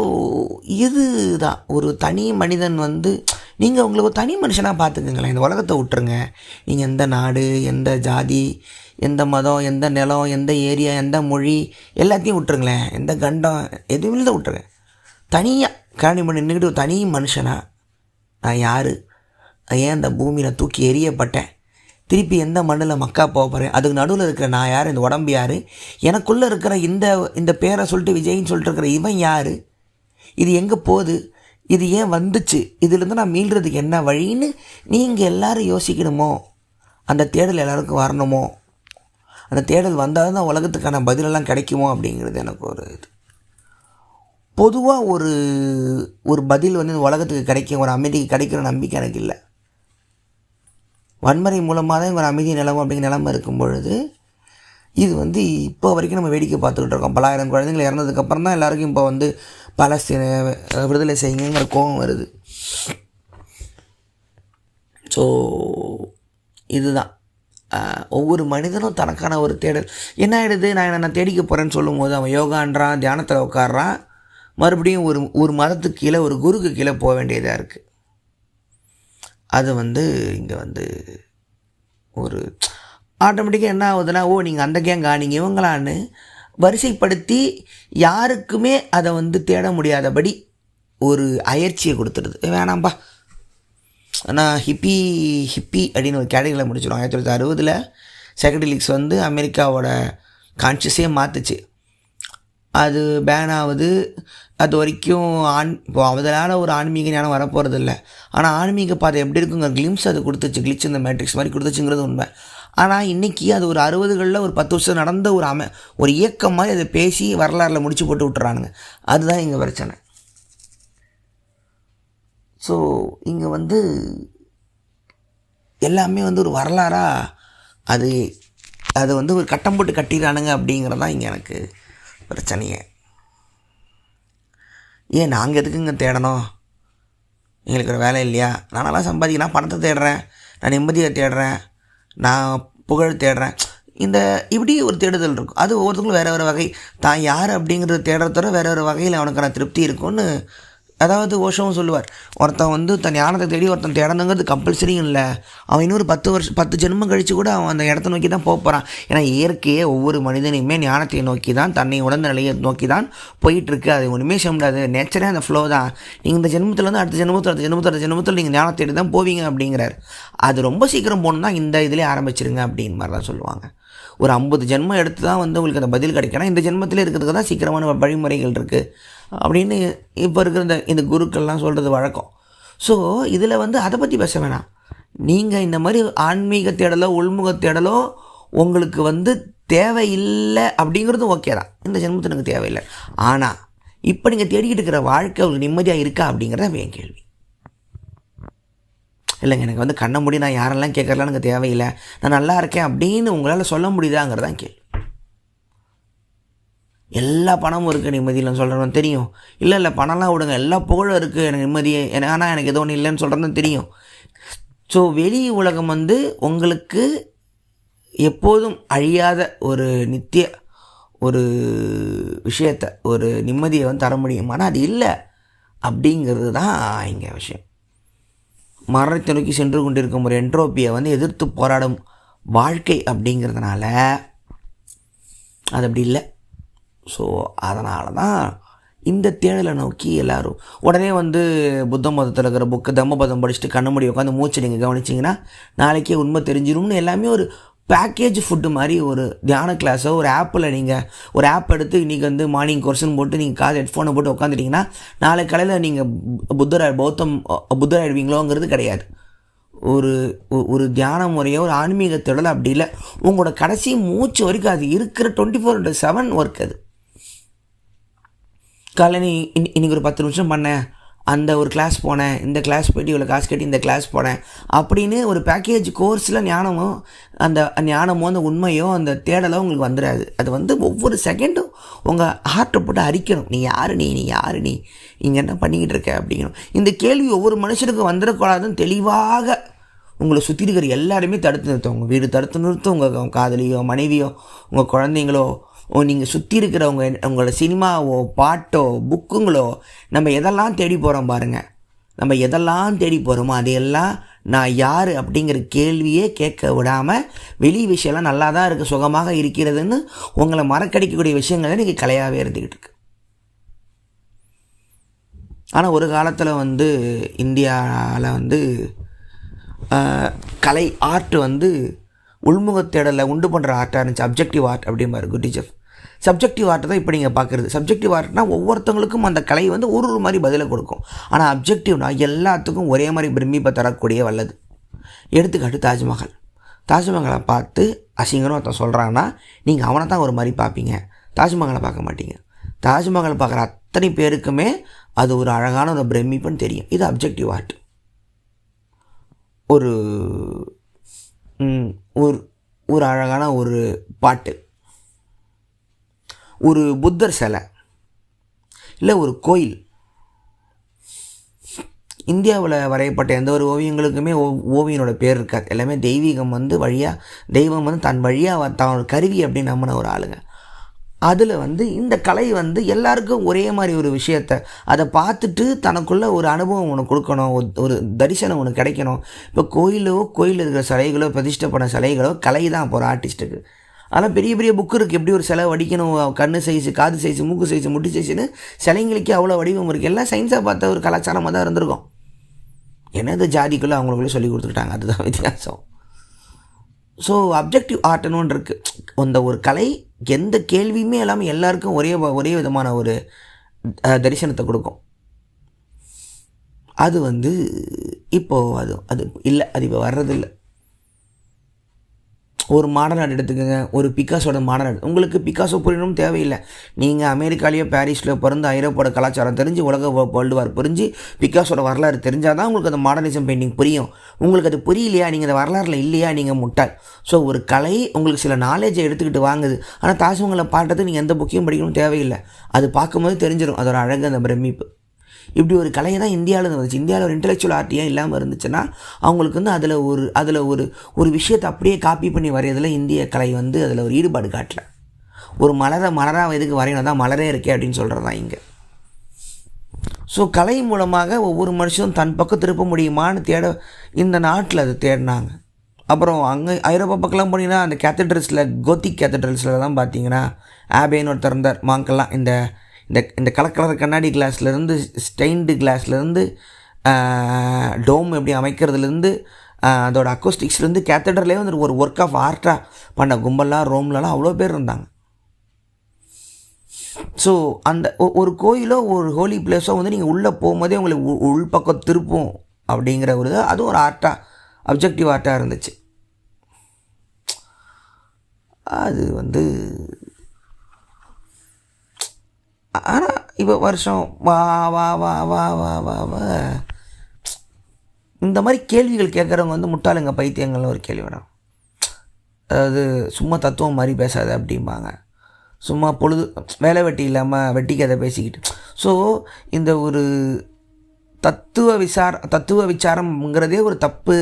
இது தான் ஒரு தனி மனிதன் நீங்கள் உங்களை ஒரு தனி மனுஷனாக பார்த்துக்குங்களேன். இந்த உலகத்தை விட்டுருங்க. நீங்கள் எந்த நாடு, எந்த ஜாதி, எந்த மதம், எந்த நிலம், எந்த ஏரியா, எந்த மொழி எல்லாத்தையும் விட்டுருங்களேன். எந்த கண்டம் எதுவுமே தான் விட்டுருங்க. தனியாக கரடி மணி நின்றுக்கிட்டு ஒரு தனி மனுஷனாக நான் யார், ஏன் அந்த பூமியில் தூக்கி எறியப்பட்டேன், திருப்பி எந்த மண்ணில் மக்கா போக போகிறேன், அதுக்கு நடுவில் இருக்கிற நான் யார், இந்த உடம்பு யார், எனக்குள்ளே இருக்கிற இந்த பேரை சொல்லிட்டு விஜய்ன்னு சொல்லிட்டு இருக்கிற இவன் யார், இது எங்கே போகுது, இது ஏன் வந்துச்சு, இதிலேருந்து நான் மீள்றதுக்கு என்ன வழின்னு நீங்கள் எல்லோரும் யோசிக்கணுமோ, அந்த தேடல் எல்லாருக்கும் வரணுமோ, அந்த தேடல் வந்தால் தான் உலகத்துக்கான பதிலெல்லாம் கிடைக்குமோ அப்படிங்கிறது எனக்கு ஒரு இது. பொதுவாக ஒரு பதில் இந்த உலகத்துக்கு கிடைக்கும், ஒரு அமைதிக்கு கிடைக்கிற நம்பிக்கை எனக்கு இல்லை. வன்முறை மூலமாக தான் ஒரு அமைதி நிலவும் அப்படிங்கிற நிலைமை இருக்கும் பொழுது இது இப்போ வரைக்கும் நம்ம வேடிக்கை பார்த்துக்கிட்டு இருக்கோம். பலாயிரம் குழந்தைகள் இறந்ததுக்கப்புறம் தான் எல்லாருக்கும் இப்போ பாலஸ்தீன விடுதலை செய்யுங்கிற கோபம் வருது. ஸோ இதுதான் ஒவ்வொரு மனிதனும் தனக்கான ஒரு தேடல். என்ன ஆகிடுது, நான் தேடிக்க போகிறேன்னு சொல்லும்போது அவன் யோகான்றான், தியானத்தில் உட்காடுறான், மறுபடியும் ஒரு மதத்துக்கு கீழே ஒரு குருக்கு கீழே போக வேண்டியதாக இருக்குது. அது இங்கே ஒரு ஆட்டோமேட்டிக்காக என்ன ஆகுதுன்னா, ஓ நீங்கள் அந்த கேங்கா, நீங்கள் இவங்களான்னு வரிசைப்படுத்தி யாருக்குமே அதை தேட முடியாதபடி ஒரு அயற்சியை கொடுத்துடுது. வேணாம்பா, ஆனால் ஹிப்பி அப்படின்னு ஒரு கேட்டகரியில் முடிச்சிடும். 1960 சைக்கடெலிக்ஸ் வந்து அமெரிக்காவோட கான்ஷியஸே மாற்றுச்சு. அது பேன் ஆகுது. அது வரைக்கும் இப்போ அதனால் ஒரு ஆன்மீக ஞானம் வரப்போகிறது இல்லை. ஆனால் ஆன்மீக பாதை எப்படி இருக்குங்கிற கிளிம்ஸ் அது கொடுத்துச்சு. கிளிச் இந்த மேட்ரிக்ஸ் மாதிரி கொடுத்துச்சுங்கிறது உண்மை. ஆனால் இன்றைக்கி அது ஒரு 60களில் ஒரு 10 வருஷம் நடந்த ஒரு இயக்கம் மாதிரி அதை பேசி வரலாறில் முடிச்சு போட்டு விட்டுறானுங்க. அதுதான் இங்கே பிரச்சனை. ஸோ இங்கே வந்து எல்லாமே வந்து ஒரு வரலாறாக அது வந்து ஒரு கட்டம் போட்டு கட்டிடுறானுங்க அப்படிங்கிறதான் இங்கே எனக்கு பிரச்சனையே. ஏன் நாங்கள் எதுக்குங்க தேடணும்? எங்களுக்கு ஒரு வேலை இல்லையா? நானெல்லாம் சம்பாதிக்க, நான் பணத்தை தேடுறேன், நான் நிம்மதியை தேடுறேன், நான் புகழ் தேடுறேன். இப்படி ஒரு தேடுதல் இருக்கும். அது ஒவ்வொருத்தங்களும் வேறு வேறு வகை. தான் யார் அப்படிங்கிறத தேடுறதோட வேறு வேறு வகையில் அவனுக்கான திருப்தி இருக்கும்னு அதாவது ஓஷோவும் சொல்லுவார். ஒருத்தன் வந்து தன் ஞானத்தை தேடி ஒருத்தன் தேடணுங்கிறது கம்பல்சரியும் இல்லை. அவன் இன்னொரு 10 ஜென்மம் கழித்து கூட அவன் அந்த இடத்த நோக்கி தான் போகிறான். ஏன்னா இயற்கையே ஒவ்வொரு மனிதனையுமே ஞானத்தை நோக்கி தான், தன்னை உணர்ந்த நிலையை நோக்கி தான் போயிட்டுருக்கு. அது ஒன்றுமே செய்ய முடியாது. நேச்சரே அந்த ஃப்ளோ தான். நீங்கள் இந்த ஜென்மத்திலேருந்து அடுத்த ஜென்மத்தில் நீங்கள் ஞானத்தை தேடி தான் போவீங்க அப்படிங்கிறார். அது ரொம்ப சீக்கிரம் போகணும் தான் இந்த இதிலே ஆரம்பிச்சிருங்க அப்படின்னு மாதிரி தான் சொல்லுவாங்க. ஒரு 50 ஜென்மம் எடுத்து தான் வந்து உங்களுக்கு அந்த பதில் கிடைக்கணும். இந்த ஜென்மத்தில் இருக்கிறதுக்கு தான் சீக்கிரமான வழிமுறைகள் இருக்குது அப்படின்னு இப்போ இருக்கிற இந்த குருக்கள்லாம் சொல்கிறது வழக்கம். ஸோ இதில் வந்து அதை பற்றி பேச வேணாம். நீங்கள் இந்த மாதிரி ஆன்மீக தேடலோ உள்முக தேடலோ உங்களுக்கு வந்து தேவையில்லை அப்படிங்கிறதும் ஓகே தான். இந்த ஜென்மத்தில் எனக்கு தேவையில்லை. ஆனால் இப்போ நீங்கள் தேடிக்கிட்டு இருக்கிற வாழ்க்கை உங்களுக்கு நிம்மதியாக இருக்கா அப்படிங்கிறத என் கேள்வி. இல்லைங்க, எனக்கு வந்து கண்ண மூடி நான் யாரெல்லாம் கேட்கறலாம் எனக்கு தேவையில்லை, நான் நல்லா இருக்கேன் அப்படின்னு உங்களால் சொல்ல முடியுதாங்கிறதான் கேள்வி. எல்லா பணமும் இருக்குது நிம்மதியில்னு சொல்கிறவன் தெரியும். இல்லை பணம்லாம் விடுங்க, எல்லா புகழும் இருக்குது எனக்கு நிம்மதியே, ஆனால் எனக்கு எதோ ஒன்று இல்லைன்னு சொல்கிறதுன்னு தெரியும். ஸோ வெளி உலகம் வந்து உங்களுக்கு எப்போதும் அழியாத ஒரு நித்திய ஒரு விஷயத்தை, ஒரு நிம்மதியை வந்து தர முடியும். ஆனால் அது இல்லை அப்படிங்கிறது தான் இங்கே விஷயம். மரணத்தை நோக்கி சென்று கொண்டிருக்கும் ஒரு என்ட்ரோப்பியை வந்து எதிர்த்து போராடும் வாழ்க்கை அப்படிங்கிறதுனால அது அப்படி இல்லை. ஸோ அதனால தான் இந்த தேடலை நோக்கி எல்லோரும் உடனே வந்து புத்த மதத்தில் இருக்கிற புக்கு தம்மபதம் படிச்சுட்டு கண்ண மூடி உட்காந்து மூச்சு நீங்கள் கவனிச்சிங்கன்னா நாளைக்கே உண்மை தெரிஞ்சிடும்னு எல்லாமே ஒரு பேக்கேஜ் ஃபுட்டு மாதிரி ஒரு தியான கிளாஸோ ஒரு ஆப்பில் நீங்கள் ஒரு ஆப் எடுத்து இன்றைக்கி வந்து மார்னிங் கோர்ஸ்னு போட்டு நீங்கள் காது ஹெட்ஃபோனை போட்டு உட்காந்துட்டிங்கன்னா நாளை காலையில் நீங்கள் புத்தராயிடுவீங்களோங்கிறது கிடையாது. ஒரு தியான முறையோ ஒரு ஆன்மீக தேடல் அப்படி இல்லை. உங்களோட கடைசி மூச்சு வரைக்கும் அது இருக்கிற 24/7 ஒர்க். அது காலையில் நீ இன்றைக்கி ஒரு 10 நிமிஷம் பண்ணேன், அந்த ஒரு கிளாஸ் போனேன், இந்த கிளாஸ் போய்ட்டு இவ்வளோ காசு கட்டி இந்த கிளாஸ் போனேன் அப்படின்னு ஒரு பேக்கேஜ் கோர்ஸில் ஞானமோ அந்த உண்மையோ அந்த தேடலோ உங்களுக்கு வந்துடாது. அது வந்து ஒவ்வொரு செகண்டும் உங்கள் ஹார்ட்டை போட்டு அரிக்கணும். நீ யார் நீ இங்கே என்ன பண்ணிக்கிட்டு இருக்க அப்படிங்கணும். இந்த கேள்வி ஒவ்வொரு மனுஷனுக்கும் வந்துடக்கூடாதுன்னு தெளிவாக உங்களை சுற்றி இருக்கிற எல்லாருமே தடுத்து நிறுத்தும். உங்கள் வீடு தடுத்து நிறுத்தும், உங்கள் காதலியோ மனைவியோ உங்கள் குழந்தைங்களோ நீங்கள் சுற்றி இருக்கிறவங்க, உங்களோட சினிமாவோ பாட்டோ புக்குங்களோ, நம்ம எதெல்லாம் தேடி போகிறோம் பாருங்கள். நம்ம எதெல்லாம் தேடி போகிறோமோ அதையெல்லாம் நான் யார் அப்படிங்கிற கேள்வியே கேட்க விடாமல் வெளி விஷயம்லாம் நல்லா தான் இருக்குது, சுகமாக இருக்கிறதுன்னு உங்களை மறக்கடிக்கக்கூடிய விஷயங்கள் தான் நீங்கள் கலையாகவே இருந்துக்கிட்டு இருக்கு. ஆனால் ஒரு காலத்தில் வந்து இந்தியாவில் வந்து கலை ஆர்ட் வந்து உள்முகத்தேடலை உண்டு பண்ணுற ஆர்ட்டாக இருந்துச்சு. அப்ஜெக்டிவ் ஆர்ட் அப்படிம்பாரு குட்டிஜெஃப். சப்ஜெக்டிவ் ஆர்ட்டை தான் இப்போ நீங்கள் பார்க்குறது. சப்ஜெக்டிவ் ஆர்ட்னால் ஒவ்வொருத்தவங்களுக்கும் அந்த கலை வந்து ஒரு மாதிரி பதிலை கொடுக்கும். ஆனால் அப்ஜெக்டிவ்னா எல்லாத்துக்கும் ஒரே மாதிரி பிரமிப்பை தரக்கூடிய வல்லது. எடுத்துக்காட்டு தாஜ்மஹாலை பார்த்து அசிங்கன்னு ஒருத்தன் சொல்கிறாங்கன்னா நீங்கள் அவனை தான் ஒரு மாதிரி பார்ப்பீங்க, தாஜ்மஹாலை பார்க்க மாட்டீங்க. தாஜ்மஹாலை பார்க்குற அத்தனை பேருக்குமே அது ஒரு அழகான ஒரு பிரமிப்புன்னு தெரியும். இது அப்ஜெக்டிவ் ஆர்ட். ஒரு அழகான ஒரு பாட்டு, ஒரு புத்தர் சிலை, இல்லை ஒரு கோயில். இந்தியாவில் வரையப்பட்ட எந்த ஒரு ஓவியங்களுக்குமே ஓவியனோட பேர் இருக்காது. எல்லாமே தெய்வீகம் வந்து தெய்வம் வந்து தன் வழியாக தான் ஒரு கருவி அப்படின்னு நம்பின ஒரு ஆளுங்க. அதில் வந்து இந்த கலை வந்து எல்லாருக்கும் ஒரே மாதிரி ஒரு விஷயத்தை அதை பார்த்துட்டு தனக்குள்ளே ஒரு அனுபவம் ஒன்று கொடுக்கணும், ஒரு தரிசனம் ஒன்று கிடைக்கணும். இப்போ கோயிலில் இருக்கிற சிலைகளோ பிரதிஷ்டை பண்ண சிலைகளோ கலை தான் இப்போ ஒரு ஆர்டிஸ்ட்டுக்கு. ஆனால் பெரிய பெரிய புக்கு இருக்குது, எப்படி ஒரு சிலை வடிக்கணும், கண்ணு சைஸு, காது சைஸு, மூக்கு சைஸு, முட்டி சைஸுன்னு சிலைங்களுக்கே அவ்வளோ வடிவம் இருக்குது. எல்லாம் சயின்ஸாக பார்த்த ஒரு கலாச்சாரமாக தான் இருந்திருக்கும். என்னது ஜாதிக்குள்ளே அவங்களுக்குள்ளே சொல்லி கொடுத்துக்கிட்டாங்க, அதுதான் வித்தியாசம். ஸோ அப்ஜெக்டிவ் ஆர்ட்னு ஒன்று இருக்குது. அந்த ஒரு கலை எந்த கேள்வியுமே இல்லாமல் எல்லாருக்கும் ஒரே விதமான ஒரு தரிசனத்தை கொடுக்கும். அது வந்து இப்போது அது இல்லை, அது இப்போ வர்றதில்லை. ஒரு மாடல் ஆர்ட் எடுத்துக்கோங்க, ஒரு பிக்காசோட மாடல் ஆர்ட். உங்களுக்கு பிக்காசோ புரியணும் தேவையில்லை. நீங்கள் அமெரிக்காலேயோ பாரிஸில் பிறந்து ஐரோப்பாவோட கலாச்சாரம் தெரிஞ்சு வேர்ல்டு வார் புரிஞ்சு பிக்காசோட வரலாறு தெரிஞ்சால் தான் உங்களுக்கு அந்த மாடர்னிசம் பெயிண்டிங் புரியும். உங்களுக்கு அது புரியலையா, நீங்கள் அந்த வரலாறில் இல்லையா, நீங்கள் முட்டாள். ஸோ ஒரு கலை உங்களுக்கு சில நாலேஜை எடுத்துக்கிட்டு வாங்குது. ஆனால் தாஜ்மஹாலை பாட்டுறதுக்கு நீங்கள் எந்த புக்கையும் படிக்கணும் தேவையில்லை. அது பார்க்கும்போது தெரிஞ்சிடும் அதோட அழகு, அந்த பிரமிப்பு. இப்படி ஒரு கலையை தான் இந்தியாவில் வந்துச்சு. இந்தியாவில் ஒரு இன்டெலெக்சுவல் ஆர்ட் ஏன் இல்லாமல் இருந்துச்சுன்னா, அவங்களுக்கு வந்து அதில் ஒரு விஷயத்தை அப்படியே காப்பி பண்ணி வரையதில் இந்திய கலை வந்து அதில் ஒரு ஈடுபாடு காட்டல. ஒரு மலராக எதுக்கு வரையணும், தான் மலரே இருக்கே அப்படின்னு சொல்கிறது தான் இங்கே. ஸோ கலை மூலமாக ஒவ்வொரு மனுஷனும் தன் பக்கம் திருப்ப முடியுமான்னு இந்த நாட்டில் அது தேடினாங்க. அப்புறம் அங்கே ஐரோப்பா பக்கம்லாம் போனீங்கன்னா அந்த கேத்தட்ரல்ஸில், கோத்திக் கேத்தட்ரல்ஸில் தான் பார்த்தீங்கன்னா ஆபேன்னு ஒருத்தர் இருந்தார். மாங்கெல்லாம் இந்த கலர் கண்ணாடி கிளாஸ்லேருந்து, ஸ்டெயின்டு கிளாஸ்லேருந்து, டோம் எப்படி அமைக்கிறதுலேருந்து, அதோட அக்கோஸ்டிக்ஸ்லேருந்து, கேத்தட்ரலே வந்து ஒரு ஒர்க் ஆஃப் ஆர்ட்டாக பண்ண கும்பல்லாம் ரோம்லலாம் அவ்வளோ பேர் இருந்தாங்க. ஸோ அந்த ஒரு கோயிலோ ஒரு ஹோலி பிளேஸோ வந்து நீங்கள் உள்ளே போகும்போதே உங்களுக்கு உள்பக்கம் திருப்போம் அப்படிங்கிற அதுவும் ஒரு ஆர்ட்டாக, அப்ஜெக்டிவ் ஆர்ட்டாக இருந்துச்சு. அது வந்து ஆனால் இப்போ வருஷம் வா வா வா வா வா வா வா இந்த மாதிரி கேள்விகள் கேட்குறவங்க வந்து முட்டாளுங்க, பைத்தியங்கள்னு ஒரு கேள்வி வரும். அதாவது சும்மா தத்துவம் மாதிரி பேசாத அப்படிம்பாங்க. சும்மா வேலை வெட்டி இல்லாமல் வெட்டி கதை பேசிக்கிட்டு. ஸோ இந்த ஒரு தத்துவ விசாரம்ங்கிறதே ஒரு தப்பு.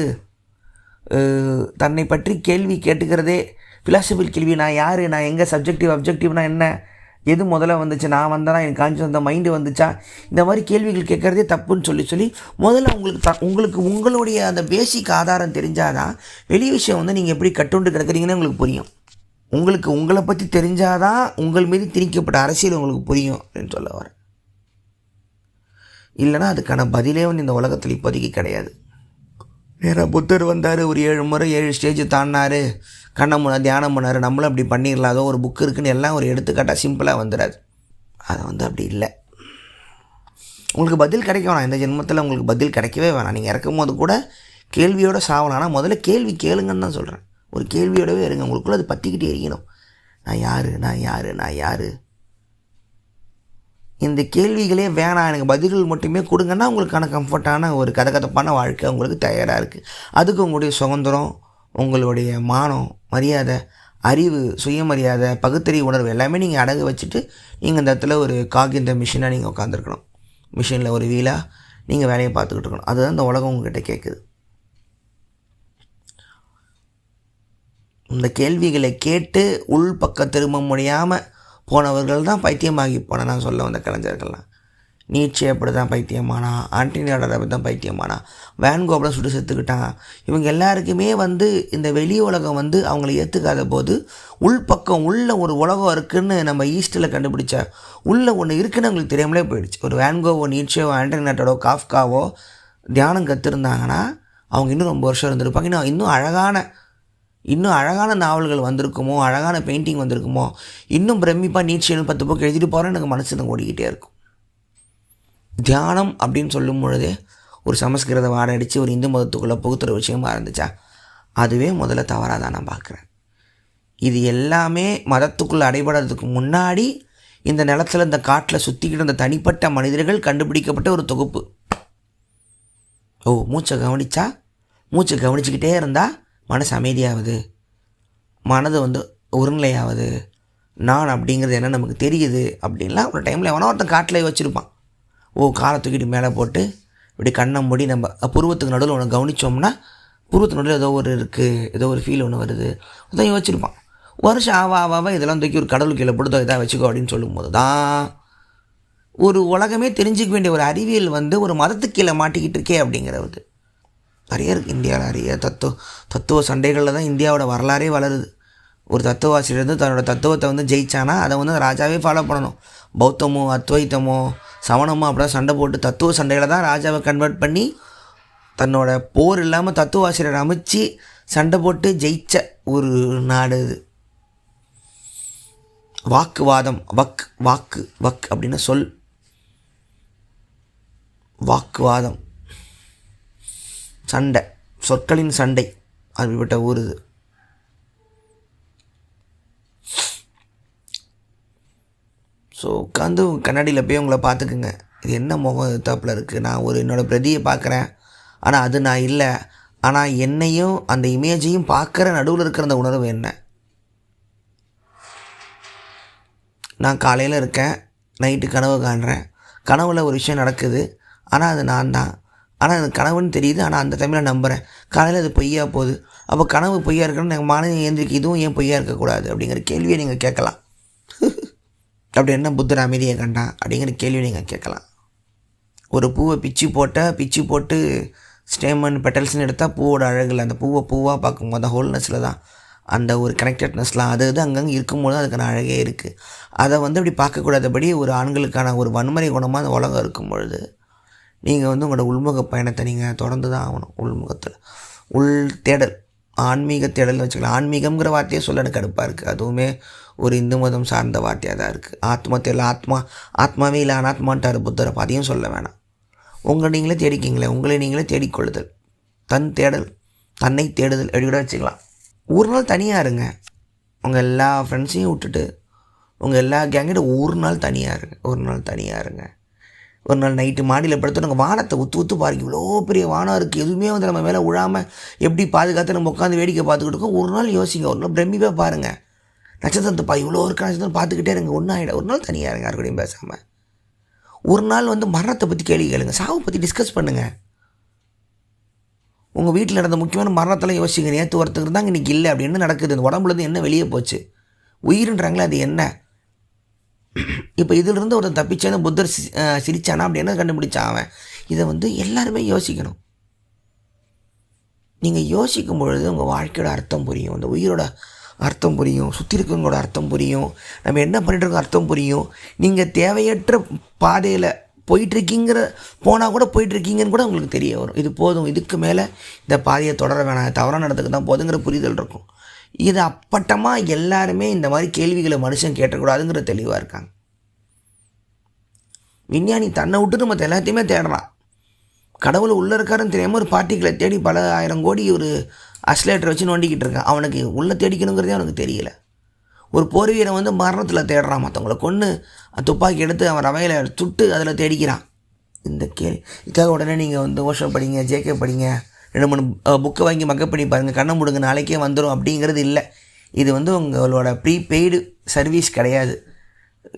தன்னை பற்றி கேள்வி கேட்டுக்கிறதே ஃபிலாசபிக்கல் கேள்வி. நான் யார், நான் எங்கே, அப்ஜெக்டிவ்னா என்ன, எது முதல்ல வந்துச்சு, நான் வந்தேன்னா எனக்கு காஞ்சி வந்த மைண்டு வந்துச்சா, இந்த மாதிரி கேள்விகள் கேட்குறதே தப்புன்னு சொல்லி முதல்ல உங்களுக்கு உங்களுடைய அந்த பேசிக் ஆதாரம் தெரிஞ்சாதான் வெளி விஷயம் வந்து நீங்கள் எப்படி கட்டுண்டு கிடக்குறீங்கன்னு உங்களுக்கு புரியும். உங்களை பற்றி தெரிஞ்சாதான் உங்கள் மீது திணிக்கப்பட்ட அரசியல் உங்களுக்கு புரியும் அப்படின்னு சொல்ல வரேன். இல்லைனா அதுக்கான பதிலே வந்து இந்த உலகத்தில் இப்போதைக்கு கிடையாது. நேராக புத்தர் வந்தார், ஒரு 7 முறை 7 ஸ்டேஜ் தாண்டினார், தியானம் பண்ணார், நம்மளும் அப்படி பண்ணிடலாம், அதோ ஒரு புக்கு இருக்குன்னு எல்லாம் ஒரு எடுத்துக்காட்டாக சிம்பிளாக வந்துடாது. அது வந்து அப்படி இல்லை. உங்களுக்கு பதில் கிடைக்க வேணாம். இந்த ஜென்மத்தில் உங்களுக்கு பதில் கிடைக்கவே வேணாம். நீங்கள் இறக்கும் போது கூட கேள்வியோடு சாவலாம். ஆனால் முதல்ல கேள்வி கேளுங்கன்னு தான் சொல்கிறேன். ஒரு கேள்வியோடவே இருங்க. உங்களுக்குள்ளே அது பற்றிக்கிட்டே இருக்கணும். நான் யார். இந்த கேள்விகளே வேணாம், எனக்கு பதில்கள் மட்டுமே கொடுங்கன்னா உங்களுக்கான கம்ஃபர்ட்டான ஒரு கதகதப்பான வாழ்க்கை உங்களுக்கு தயாராக இருக்குது. அதுக்கு உங்களுடைய சுதந்திரம், உங்களுடைய மானம், மரியாதை, அறிவு, சுயமரியாதை, பகுத்தறிவு உணர்வு எல்லாமே நீங்கள் அடகு வச்சுட்டு நீங்கள் இந்த இடத்துல ஒரு இந்த மிஷினாக நீங்கள் உட்காந்துருக்கணும். மிஷினில் ஒரு வீலாக நீங்கள் வேலையை பார்த்துக்கிட்டு இருக்கணும். அதுதான் இந்த உலகம் உங்கள்கிட்ட கேட்குது. இந்த கேள்விகளை கேட்டு உள்பக்கம் திரும்ப முடியாமல் போனவர்கள் தான் பைத்தியமாகி போன நான் சொல்ல வந்த கலைஞர்கள்லாம். நீட்சே அப்படி தான் பைத்தியமானா, ஆண்டனி ஆர்டர் அப்படி தான் பைத்தியமானா, வேன்கோ அப்படி சுட்டு செத்துக்கிட்டான். இவங்க எல்லாருக்குமே வந்து இந்த வெளி உலகம் வந்து அவங்கள ஏற்றுக்காத போது உள்பக்கம் உள்ள ஒரு உலகம் இருக்குதுன்னு நம்ம ஈஸ்டில் கண்டுபிடிச்ச உள்ள ஒன்று இருக்குன்னு அவங்களுக்கு தெரியாமலே போயிடுச்சு. ஒரு வேன்கோவோ, நீட்சேவோ, ஆண்டனி ஆர்டரோ, காஃப்காவோ தியானம் கற்றுருந்தாங்கன்னா அவங்க இன்னும் ரொம்ப வருஷம் இருந்திருப்பாங்க. இன்னும் அழகான நாவல்கள் வந்திருக்குமோ, அழகான பெயிண்டிங் வந்திருக்குமோ, இன்னும் பிரமிப்பாக நீட்சேன்னு 10 புக்கு எழுதிட்டு போகிறேன் எனக்கு மனசு ஓடிக்கிட்டே இருக்கும். தியானம் அப்படின்னு சொல்லும் பொழுதே ஒரு சமஸ்கிருத வாடை அடித்து ஒரு இந்து மதத்துக்குள்ளே புகுத்துற விஷயமாக இருந்துச்சா, அதுவே முதல்ல தவறாக தான் நான் பார்க்குறேன். இது எல்லாமே மதத்துக்குள்ளே அடைபடுறதுக்கு முன்னாடி இந்த நிலத்தில், இந்த காட்டில் சுற்றிக்கிட்டு இருந்த தனிப்பட்ட மனிதர்கள் கண்டுபிடிக்கப்பட்ட ஒரு தொகுப்பு. மூச்சை கவனிச்சுக்கிட்டே இருந்தால் மனசு அமைதியாகுது, மனது வந்து ஒருநிலையாகுது, நான் அப்படிங்கிறது என்ன நமக்கு தெரியுது அப்படின்லாம் ஒரு டைமில் எவனோ ஒருத்தன் காட்டில் வச்சுருப்பான். காலை தூக்கிட்டு மேலே போட்டு இப்படி கண்ணை மூடி நம்ம புருவத்துக்கு நடுவில் ஒன்று கவனித்தோம்னா புருவத்துக்கு நடுவில் ஏதோ ஒரு இருக்குது, ஏதோ ஒரு ஃபீல் ஒன்று வருது, அதான் வச்சுருப்பான். வருஷம் ஆவா இதெல்லாம் தூக்கி ஒரு கடவுள் கீழே போட்டு இதாக வச்சுக்கோ அப்படின்னு சொல்லும்போது தான் ஒரு உலகமே தெரிஞ்சிக்க வேண்டிய ஒரு அறிவியல் வந்து ஒரு மதத்துக்கு கீழே மாட்டிக்கிட்டு இருக்கே அப்படிங்கிறது நிறைய இருக்குது. இந்தியாவில் நிறைய தத்துவ சண்டைகளில் தான் இந்தியாவோட வரலாறே வளருது. ஒரு தத்துவாசிரியர் வந்து தன்னோட தத்துவத்தை வந்து ஜெயிச்சானா அதை வந்து ராஜாவே ஃபாலோ பண்ணணும். பௌத்தமோ, அத்வைத்தமோ, சமணமோ அப்படியே சண்டை போட்டு தத்துவ சண்டைகளை தான் ராஜாவை கன்வெர்ட் பண்ணி தன்னோட போர் இல்லாமல் தத்துவாசிரியர் அமைச்சு சண்டை போட்டு ஜெயிச்ச ஒரு நாடு இது. வாக்குவாதம், வாக்கு அப்படின்னு சொல், வாக்குவாதம், சண்டை, சொற்களின் சண்டை, அப்படிப்பட்ட ஊர் இது. ஸோ உட்காந்து கண்ணாடியில் போய் உங்களை பார்த்துக்குங்க. இது என்ன முகம் தாப்பில் இருக்குது, நான் ஒரு என்னோடய பிரதியை பார்க்குறேன், ஆனால் அது நான் இல்லை, ஆனால் என்னையும் அந்த இமேஜையும் பார்க்குற நடுவில் இருக்கிற அந்த உணர்வு என்ன. நான் காலையில் இருக்கேன், நைட்டு கனவு காண்றேன், கனவில் ஒரு விஷயம் நடக்குது, ஆனால் அது நான் தான், ஆனால் அது கனவுன்னு தெரியுது, ஆனால் அந்த டைமில் நம்புகிறேன். காலையில் அது பொய்யா போகுது. அப்போ கனவு பொய்யா இருக்கணும்னு எங்கள் மாநிலம் ஏந்திரிக்கு இதுவும் ஏன் பொய்யா இருக்கக்கூடாது அப்படிங்கிற கேள்வியை நீங்கள் கேட்கலாம். அப்படி என்ன புத்தர் அமைதியை கண்டான் அப்படிங்கிற கேள்வியை நீங்கள் கேட்கலாம். ஒரு பூவை பிச்சு போட்டு ஸ்டேமன் பெட்டல்ஸ்னு எடுத்தால் பூவோட அழகில் அந்த பூவாக பார்க்கும்போது அந்த ஹோல்னஸில் தான் அந்த ஒரு கனெக்டட்னஸ்லாம் அது அங்கங்கே இருக்கும்போது அதுக்கான அழகே இருக்குது. அதை அப்படி பார்க்கக்கூடாதபடி ஒரு ஆண்களுக்கான ஒரு வன்முறை குணமாக அந்த உலகம் இருக்கும் பொழுது நீங்கள் உங்களோட உள்முக பயணத்தை நீங்கள் தொடர்ந்து தான் ஆகணும். உள்முகத்தில் உள் தேடல், ஆன்மீக தேடல்னு வச்சுக்கலாம். ஆன்மீகம்ங்கிற வார்த்தையே சொல்ல எனக்கு கடுப்பாக இருக்குது. அதுவுமே ஒரு இந்து மதம் சார்ந்த வார்த்தையாக தான் இருக்குது. ஆத்மா தேடல், ஆத்மாவே இல்லை அனாத்மான்ட்டார் புத்தர். அதையும் சொல்ல வேணாம். உங்களை நீங்களே தேடிக்கிங்களே, உங்களை நீங்களே தேடிக்கொள்ளுதல், தன்னை தேடுதல் எப்படி கூட வச்சுக்கலாம். ஒரு நாள் தனியாக இருங்க. உங்கள் எல்லா ஃப்ரெண்ட்ஸையும் விட்டுட்டு உங்கள் எல்லா கேங்கிட்ட ஒரு நாள் தனியாக இருங்க. ஒரு நாள் நைட்டு மாடியில் படுத்து நாங்கள் வானத்தை ஊற்று பாருங்க. இவ்வளோ பெரிய வானம் இருக்குது, எதுவுமே நம்ம மேலே விழாமல் எப்படி பாதுகாத்து நம்ம உட்காந்து வேடிக்கை பார்த்துக்கிட்டு இருக்கோம். ஒரு நாள் யோசிங்க, ஒரு நாள் பிரமிப்பாக பாருங்கள். நட்சத்திரத்தை இவ்வளோ இருக்க நட்சத்திரம் பார்த்துக்கிட்டே இருங்க. ஒரு நாள் தனியாக இருங்க, யாருக்கூடையும் பேசாமல். ஒரு நாள் மரணத்தை பற்றி கேள்வி கேளுங்க, சாவை பற்றி டிஸ்கஸ் பண்ணுங்கள். உங்கள் வீட்டில் நடந்த முக்கியமான மரணத்தெல்லாம் யோசிங்க. நேற்று ஒருத்தர் இருந்தாங்க, இன்றைக்கி இல்லை, அப்படி என்ன நடக்குது, இந்த உடம்புலேருந்து என்ன வெளியே போச்சு, உயிருன்றாங்களே அது என்ன. இப்போ இதிலிருந்து ஒருத்தன் தப்பிச்சேன்னு புத்தர் சிரிச்சானா அப்படி என்ன கண்டுபிடிச்சான் அவன். இதை எல்லாருமே யோசிக்கணும். நீங்கள் யோசிக்கும் பொழுது உங்கள் வாழ்க்கையோட அர்த்தம் புரியும், அந்த உயிரோட அர்த்தம் புரியும், சுற்றி இருக்கவங்களோட அர்த்தம் புரியும், நம்ம என்ன பண்ணிட்டுருக்கோம் அர்த்தம் புரியும். நீங்கள் தேவையற்ற பாதையில் போனால் கூட போயிட்டுருக்கீங்கன்னு கூட உங்களுக்கு தெரிய வரும். இது போதும், இதுக்கு மேலே இந்த பாதையை தொடர வேணாம், தவறான இடத்துக்கு தான் போதுங்கிற புரிதல் இருக்கும். இது அப்பட்டமாக எல்லாருமே இந்த மாதிரி கேள்விகளை மனுஷன் கேட்டக்கூடாதுங்கிற தெளிவாக இருக்காங்க. விஞ்ஞானி தன்னை விட்டு மற்ற எல்லாத்தையுமே தேடுறான். கடவுள் உள்ளே இருக்காருன்னு தெரியாமல் ஒரு பார்ட்டிகளை தேடி பல ஆயிரம் கோடி ஒரு அஸ்லேட்டரை வச்சு நோண்டிக்கிட்டு இருக்கான். அவனுக்கு உள்ளே தேடிக்கணுங்கிறதே அவனுக்கு தெரியல. ஒரு போர் வீரன் மரணத்தில் தேடுறான், மற்றவங்களை கொன்று துப்பாக்கி எடுத்து அவன் ரவையில் சுட்டு அதில் தேடிக்கிறான். இந்த இதுக்காக உடனே நீங்கள் ஓஷோ படிங்க, ஜேகே படிங்க, 2-3 புக்கை வாங்கி மக்கப் பண்ணி பாருங்கள், கண்ணை முடுங்க, நாளைக்கே வந்துடும் அப்படிங்கிறது இல்லை. இது உங்களோட ப்ரீபெய்டு சர்வீஸ் கிடையாது.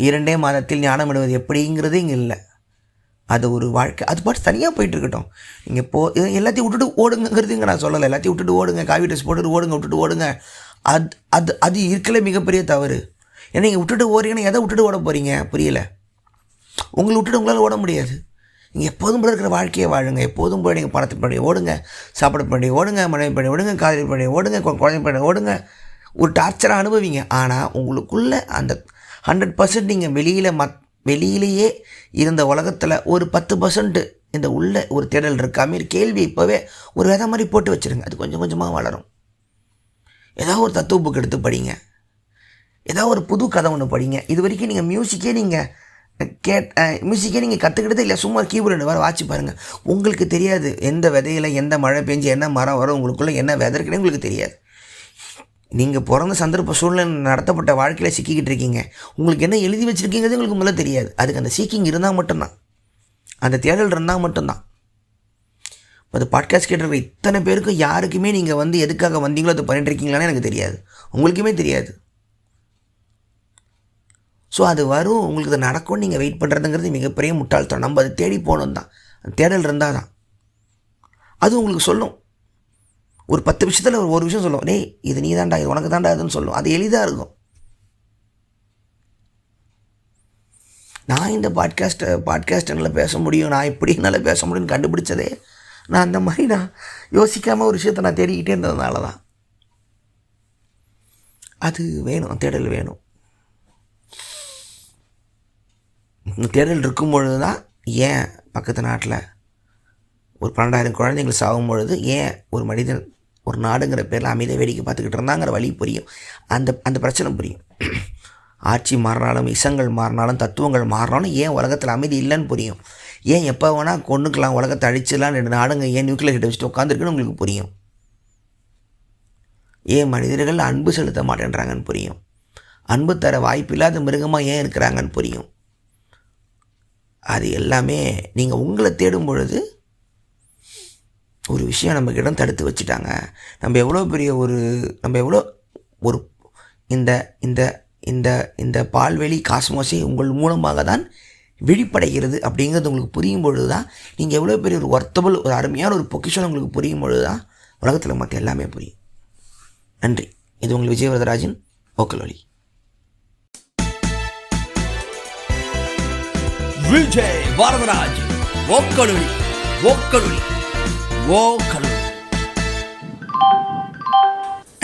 2 மாதத்தில் ஞானம் விடுவது எப்படிங்கிறது இங்கே இல்லை. அது ஒரு வாழ்க்கை, அது பாட்டு தனியாக போயிட்டுருக்கட்டும். நீங்கள் எல்லாத்தையும் விட்டுட்டு ஓடுங்கிறது இங்கே நான் சொல்லலை. எல்லாத்தையும் விட்டுட்டு ஓடுங்க, காவி ட்ரெஸ் போட்டுட்டு விட்டுட்டு ஓடுங்க. அது இருக்கல மிகப்பெரிய தவறு. ஏன்னா நீங்கள் விட்டுட்டு ஓடுறீங்கன்னா எதை விட்டுட்டு ஓட போகிறீங்க புரியலை. உங்களை விட்டுட்டு உங்களால் ஓட முடியாது. நீங்கள் எப்போதும் போல இருக்கிற வாழ்க்கையை வாழுங்க. எப்போதும் போய் நீங்கள் பணத்தை பண்ணி ஓடுங்க, சாப்பிட பண்ணி ஓடுங்க, மனைவி பண்ணி ஓடுங்க, காதலி பண்ணி ஓடுங்க, குழந்தை பண்ணி ஓடுங்க, ஒரு டார்ச்சராக அனுபவிங்க. ஆனால் உங்களுக்குள்ளே அந்த 100% நீங்கள் வெளியிலேயே இருந்த உலகத்தில் ஒரு 10% இந்த உள்ள ஒரு தேடல் இருக்கா மாரி கேள்வி இப்போவே ஒரு விதை மாதிரி போட்டு வச்சுருங்க. அது கொஞ்சம் கொஞ்சமாக வளரும். ஏதாவது ஒரு தத்துவ புக் எடுத்து படிங்க, ஏதாவது ஒரு புது கதை ஒன்று படிங்க. இது வரைக்கும் நீங்கள் மியூசிக்கே நீங்கள் கற்றுக்கிட்டதே இல்லை. சும்மா கீபோர்டு வேறு வாட்சி பாருங்கள். உங்களுக்கு தெரியாது எந்த விதையில் எந்த மழை பெஞ்சு என்ன மரம் வரும், உங்களுக்குள்ளே என்ன விதை இருக்குன்னு உங்களுக்கு தெரியாது. நீங்கள் பிறந்த சந்தர்ப்ப சூழ்நிலை நடத்தப்பட்ட வாழ்க்கையில் சிக்கிக்கிட்டு இருக்கீங்க. உங்களுக்கு என்ன எழுதி வச்சுருக்கீங்கிறது உங்களுக்கு முதல்ல தெரியாது. அதுக்கு அந்த சீக்கிங் இருந்தால் மட்டும்தான், அந்த தேடல் இருந்தால் மட்டும்தான். அது பாட்காஸ்ட் கேட்டுருக்க இத்தனை பேருக்கு யாருக்குமே நீங்கள் எதுக்காக வந்தீங்களோ அதை பண்ணிட்டுருக்கீங்களான்னு எனக்கு தெரியாது, உங்களுக்குமே தெரியாது. ஸோ அது வரும், உங்களுக்கு அது நடக்கும்னு நீங்கள் வெயிட் பண்ணுறதுங்கிறது மிகப்பெரிய முட்டாள்தனம். நம்ம அதை தேடி போகணும் தான், தேடல் இருந்தால் தான் அது உங்களுக்கு சொல்லும். ஒரு 10 விஷயத்தில் ஒரு விஷயம் சொல்லும், டேய் இது நீ தாண்டா, இது உனக்கு தாண்டா அதுன்னு சொல்லும். அது எளிதாக இருக்கும். நான் இந்த பாட்காஸ்டில் பேச முடியும், நான் இப்படி என்னால் பேச முடியும்னு கண்டுபிடிச்சதே நான் அந்த மாதிரி நான் யோசிக்காமல் ஒரு விஷயத்தை நான் தேடிக்கிட்டே இருந்ததுனால தான். அது வேணும், தேடல் வேணும். தேடல் இருக்கும் பொழுது தான் ஏன் பக்கத்து நாட்டில் ஒரு 12,000 குழந்தைங்கள் சாகும் பொழுது ஏன் ஒரு மனிதன் ஒரு நாடுங்கிற பேரில் அமைதியாக வேடிக்கை பார்த்துக்கிட்டு இருந்தாங்கிற வழி புரியும். அந்த பிரச்சனை புரியும். ஆட்சி மாறினாலும், இசங்கள் மாறினாலும், தத்துவங்கள் மாறினாலும் ஏன் உலகத்தில் அமைதி இல்லைன்னு புரியும். ஏன் எப்போ வேணால் கொண்டுக்கலாம், உலகத்தை அழிச்சிடலாம், 2 நாடுங்க ஏன் நியூக்ளியர் ஹிட் வச்சுட்டு உட்காந்துருக்குன்னு உங்களுக்கு புரியும். ஏன் மனிதர்கள் அன்பு செலுத்த மாட்டேன்றாங்கன்னு புரியும். அன்பு தர வாய்ப்பில்லாத மிருகமாக ஏன் இருக்கிறாங்கன்னு புரியும். அது எல்லாமே நீங்கள் உங்களை தேடும் பொழுது ஒரு விஷயம் நம்மக்கிடம் தடுத்து வச்சுட்டாங்க. நம்ம எவ்வளோ ஒரு இந்த இந்த இந்த இந்த பால்வெளி காஸ்மோஸே உங்கள் மூலமாக தான் விழிப்படைகிறது அப்படிங்கிறது உங்களுக்கு புரியும் பொழுது தான், நீங்கள் எவ்வளோ பெரிய ஒரு ஒர்த்தபிள், ஒரு அருமையான ஒரு பொக்கிஷன் உங்களுக்கு புரியும் பொழுது தான் உலகத்தில் மற்ற எல்லாமே புரியும். நன்றி. இது உங்கள் விஜய் வரதராஜன், வோக்கல் ஒலி. விஜய் வரதராஜ் வோக்கல் ஒலி. வோக்கல் ஒலி. வோக்கல் ஒலி.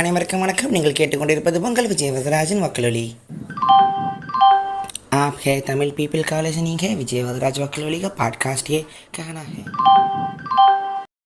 அனைவருக்கும் வணக்கம். நீங்கள் கேட்டுக்கொண்டிருப்பது உங்கள் விஜய் வரதராஜன் வோக்கல் ஒலி. आप है तमिल पीपल का लिसनिंग है विजय वदराज वकील का पॉडकास्ट ये कहना है.